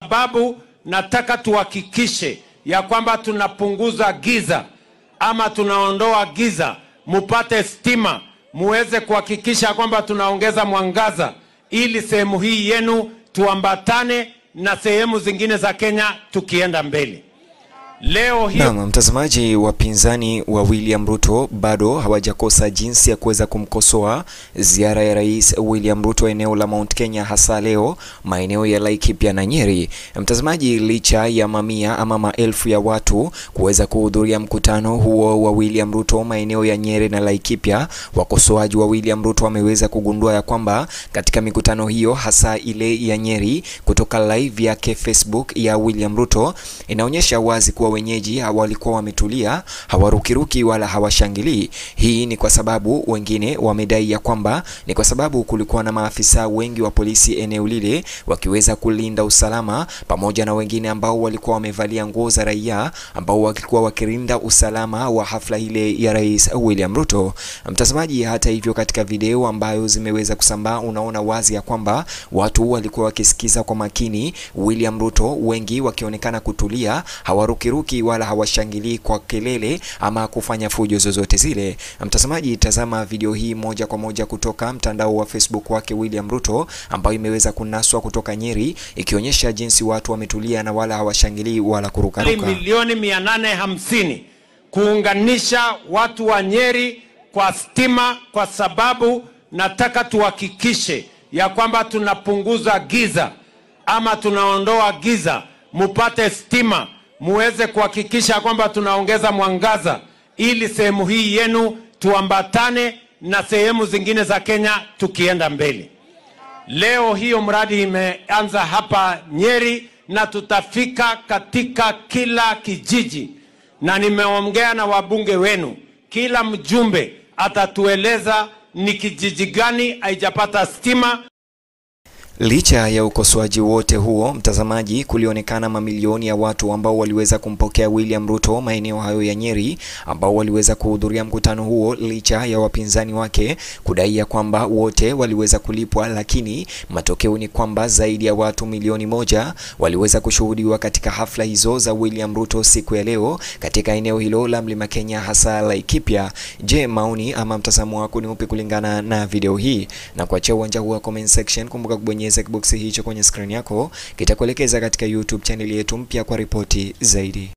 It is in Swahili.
Sababu nataka tuhakikishe ya kwamba tunapunguza giza ama tunaondoa giza, mupate stima, muweze kuhakikisha kwamba tunaongeza mwangaza ili sehemu hii yenu tuambatane na sehemu zingine za Kenya tukienda mbele. Leo hii mtazamaji, wapinzani wa William Ruto bado hawajakosa jinsi ya kuweza kumkosoa ziara ya Rais William Ruto eneo la Mount Kenya, hasa leo maeneo ya Laikipia na Nyeri. Mtazamaji, licha ya mamia ama maelfu ya watu kuweza kuhudhuria mkutano huo wa William Ruto maeneo ya Nyeri na Laikipia, wakosoaji wa William Ruto wameweza kugundua ya kwamba katika mikutano hiyo, hasa ile ya Nyeri, kutoka live yake Facebook ya William Ruto, inaonyesha wazi kuwa wenyeji walikuwa wametulia, hawarukiruki wala hawashangilii. Hii ni kwa sababu wengine wamedai ya kwamba ni kwa sababu kulikuwa na maafisa wengi wa polisi eneo lile wakiweza kulinda usalama, pamoja na wengine ambao walikuwa wamevalia nguo za raia ambao walikuwa wakilinda usalama wa hafla ile ya Rais William Ruto. Mtazamaji, hata hivyo, katika video ambayo zimeweza kusambaa, unaona wazi ya kwamba watu walikuwa wakisikiza kwa makini William Ruto, wengi wakionekana kutulia, hawarukiruki wala hawashangilii kwa kelele ama kufanya fujo zozote zile. Mtazamaji, tazama video hii moja kwa moja kutoka mtandao wa Facebook wake William Ruto, ambayo imeweza kunaswa kutoka Nyeri, ikionyesha jinsi watu wametulia na wala hawashangilii wala kurukaruka. Milioni 850 kuunganisha watu wa Nyeri kwa stima, kwa sababu nataka tuhakikishe ya kwamba tunapunguza giza ama tunaondoa giza, mupate stima, muweze kuhakikisha kwamba tunaongeza mwangaza ili sehemu hii yenu tuambatane na sehemu zingine za Kenya tukienda mbele. Leo hiyo mradi imeanza hapa Nyeri na tutafika katika kila kijiji, na nimeongea na wabunge wenu, kila mjumbe atatueleza ni kijiji gani haijapata stima. Licha ya ukosoaji wote huo, mtazamaji, kulionekana mamilioni ya watu ambao waliweza kumpokea William Ruto maeneo hayo ya Nyeri, ambao waliweza kuhudhuria mkutano huo, licha ya wapinzani wake kudai ya kwamba wote waliweza kulipwa, lakini matokeo ni kwamba zaidi ya watu milioni 1 waliweza kushuhudiwa katika hafla hizo za William Ruto siku ya leo katika eneo hilo la Mlima Kenya, hasa Laikipia. Je, maoni ama mtazamo wako ni upi kulingana na video hii? Na kuachia uwanja huu wa comment section, kumbuka kubonyeza kiboksi hicho kwenye screen yako, kitakuelekeza katika YouTube channel yetu mpya kwa ripoti zaidi.